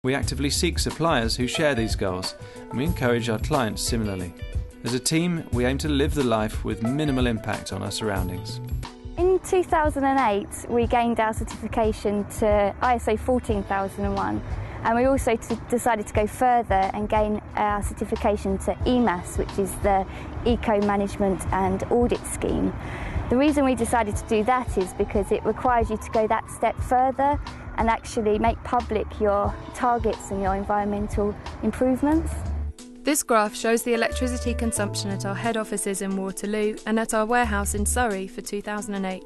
We actively seek suppliers who share these goals, and we encourage our clients similarly. As a team, we aim to live the life with minimal impact on our surroundings. In 2008, we gained our certification to ISO 14001, and we also decided to go further and gain our certification to EMAS, which is the Eco Management and Audit Scheme. The reason we decided to do that is because it requires you to go that step further and actually make public your targets and your environmental improvements. This graph shows the electricity consumption at our head offices in Waterloo and at our warehouse in Surrey for 2008.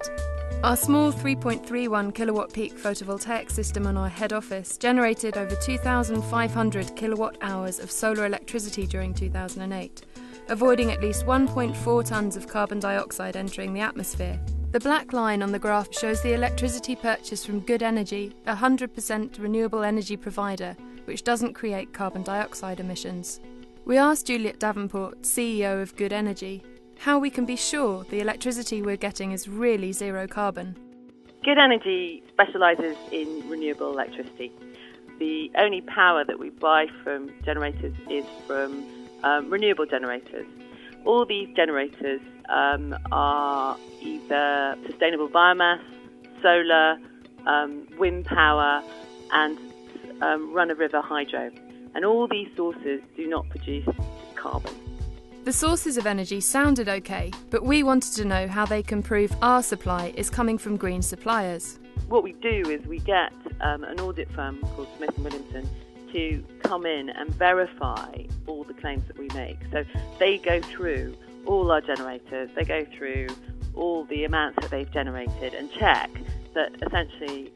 Our small 3.31 kilowatt peak photovoltaic system on our head office generated over 2,500 kilowatt hours of solar electricity during 2008, avoiding at least 1.4 tonnes of carbon dioxide entering the atmosphere. The black line on the graph shows the electricity purchased from Good Energy, a 100% renewable energy provider, which doesn't create carbon dioxide emissions. We asked Juliet Davenport, CEO of Good Energy, how we can be sure the electricity we're getting is really zero carbon. Good Energy specialises in renewable electricity. The only power that we buy from generators is from renewable generators. All these generators are either sustainable biomass, solar, wind power and run-of-river hydro. And all these sources do not produce carbon. The sources of energy sounded okay, but we wanted to know how they can prove our supply is coming from green suppliers. What we do is we get an audit firm called Smith & Williamson to come in and verify all the claims that we make. So they go through all our generators, they go through all the amounts that they've generated and check that essentially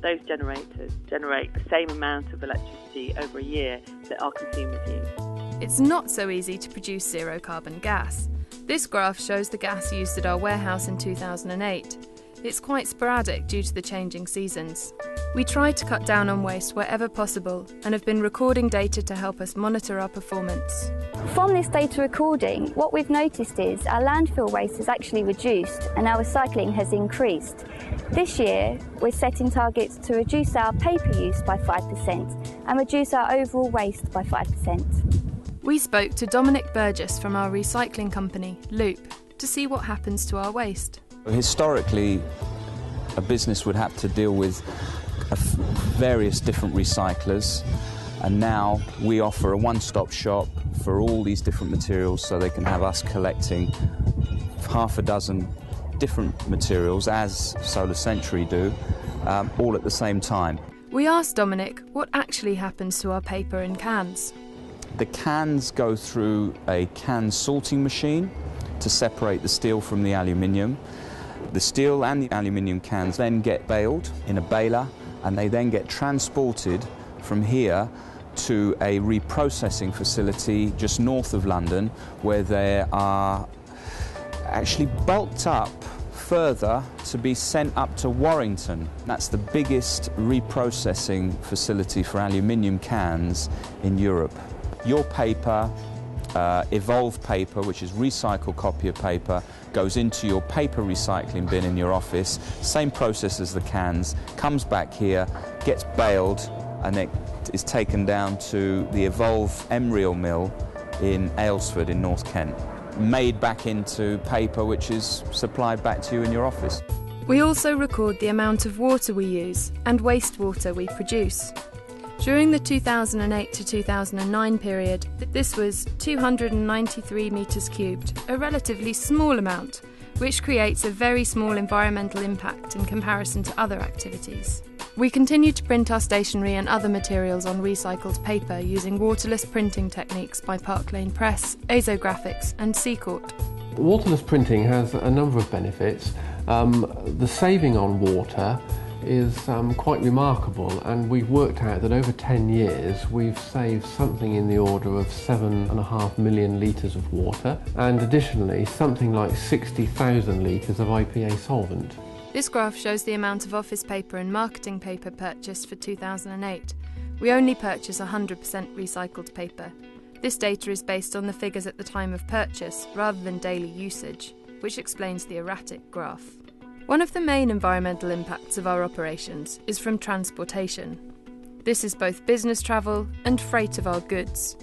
those generators generate the same amount of electricity over a year that our consumers use. It's not so easy to produce zero carbon gas. This graph shows the gas used at our warehouse in 2008. It's quite sporadic due to the changing seasons. We try to cut down on waste wherever possible and have been recording data to help us monitor our performance. From this data recording, what we've noticed is our landfill waste has actually reduced and our recycling has increased. This year, we're setting targets to reduce our paper use by 5% and reduce our overall waste by 5%. We spoke to Dominic Burgess from our recycling company, Loop, to see what happens to our waste. Historically, a business would have to deal with various different recyclers, and now we offer a one-stop shop for all these different materials, so they can have us collecting half a dozen different materials, as Solarcentury do, all at the same time. We asked Dominic what actually happens to our paper in cans. The cans go through a can sorting machine to separate the steel from the aluminium. The steel and the aluminium cans then get baled in a baler, and they then get transported from here to a reprocessing facility just north of London, where they are actually bulked up further to be sent up to Warrington. That's the biggest reprocessing facility for aluminium cans in Europe. Your paper, Evolve paper, which is recycled copy of paper, goes into your paper recycling bin in your office. Same process as the cans, comes back here, gets baled, and it is taken down to the Evolve Embryo mill in Aylesford in North Kent. Made back into paper which is supplied back to you in your office. We also record the amount of water we use and wastewater we produce. During the 2008 to 2009 period, this was 293 metres cubed, a relatively small amount, which creates a very small environmental impact in comparison to other activities. We continue to print our stationery and other materials on recycled paper using waterless printing techniques by Park Lane Press, Azographics and Seacourt. Waterless printing has a number of benefits. The saving on water is quite remarkable, and we've worked out that over 10 years we've saved something in the order of 7.5 million litres of water, and additionally something like 60,000 litres of IPA solvent. This graph shows the amount of office paper and marketing paper purchased for 2008. We only purchase 100% recycled paper. This data is based on the figures at the time of purchase rather than daily usage, which explains the erratic graph. One of the main environmental impacts of our operations is from transportation. This is both business travel and freight of our goods.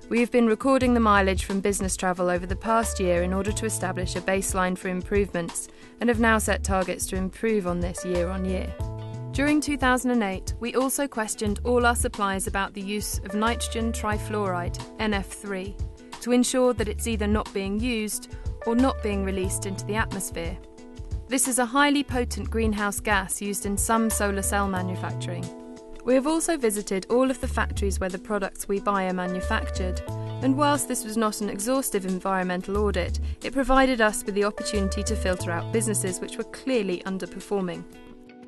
We have been recording the mileage from business travel over the past year in order to establish a baseline for improvements and have now set targets to improve on this year on year. During 2008, we also questioned all our suppliers about the use of nitrogen trifluoride, NF3, to ensure that it's either not being used or not being released into the atmosphere. This is a highly potent greenhouse gas used in some solar cell manufacturing. We have also visited all of the factories where the products we buy are manufactured, and whilst this was not an exhaustive environmental audit, it provided us with the opportunity to filter out businesses which were clearly underperforming.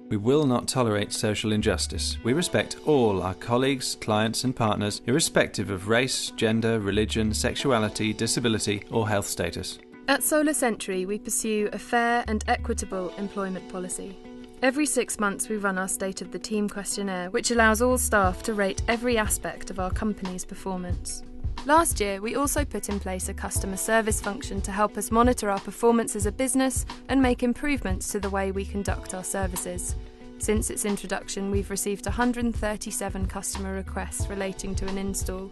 We will not tolerate social injustice. We respect all our colleagues, clients and partners, irrespective of race, gender, religion, sexuality, disability or health status. At Solarcentury, we pursue a fair and equitable employment policy. Every 6 months we run our State of the Team questionnaire, which allows all staff to rate every aspect of our company's performance. Last year, we also put in place a customer service function to help us monitor our performance as a business and make improvements to the way we conduct our services. Since its introduction, we've received 137 customer requests relating to an install.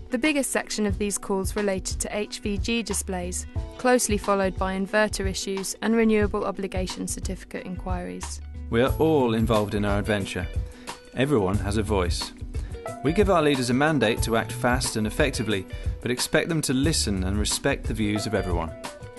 The biggest section of these calls related to HVG displays, closely followed by inverter issues and renewable obligation certificate inquiries. We are all involved in our adventure. Everyone has a voice. We give our leaders a mandate to act fast and effectively, but expect them to listen and respect the views of everyone.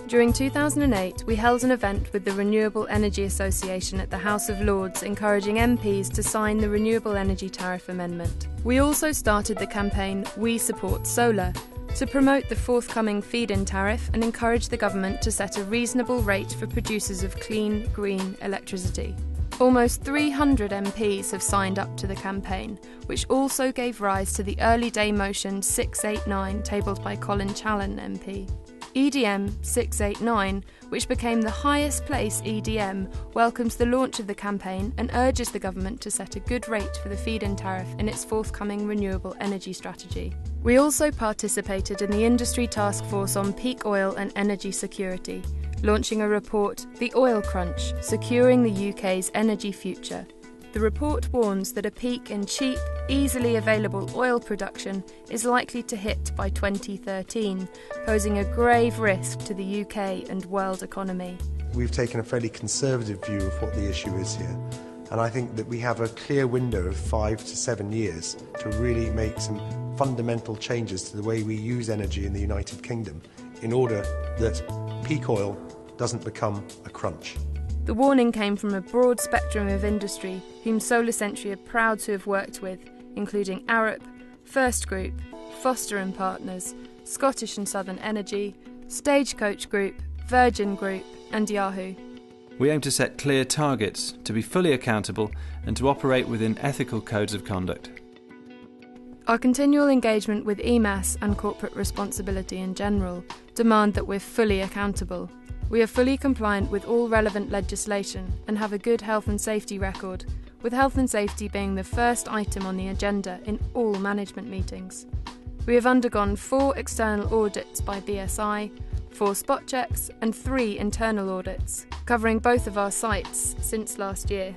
During 2008, we held an event with the Renewable Energy Association at the House of Lords, encouraging MPs to sign the Renewable Energy Tariff Amendment. We also started the campaign We Support Solar to promote the forthcoming feed-in tariff and encourage the government to set a reasonable rate for producers of clean, green electricity. Almost 300 MPs have signed up to the campaign, which also gave rise to the early day motion 689 tabled by Colin Challen MP. EDM 689, which became the highest place EDM, welcomes the launch of the campaign and urges the government to set a good rate for the feed-in tariff in its forthcoming renewable energy strategy. We also participated in the Industry Task Force on Peak Oil and Energy Security, launching a report, The Oil Crunch, Securing the UK's Energy Future. The report warns that a peak in cheap, easily available oil production is likely to hit by 2013, posing a grave risk to the UK and world economy. We've taken a fairly conservative view of what the issue is here, and I think that we have a clear window of 5 to 7 years to really make some fundamental changes to the way we use energy in the United Kingdom in order that peak oil doesn't become a crunch. The warning came from a broad spectrum of industry whom Solarcentury are proud to have worked with, including Arup, First Group, Foster & Partners, Scottish and Southern Energy, Stagecoach Group, Virgin Group and Yahoo. We aim to set clear targets, to be fully accountable and to operate within ethical codes of conduct. Our continual engagement with EMAS and corporate responsibility in general demand that we're fully accountable. We are fully compliant with all relevant legislation and have a good health and safety record, with health and safety being the first item on the agenda in all management meetings. We have undergone 4 external audits by BSI, 4 spot checks and 3 internal audits, covering both of our sites since last year.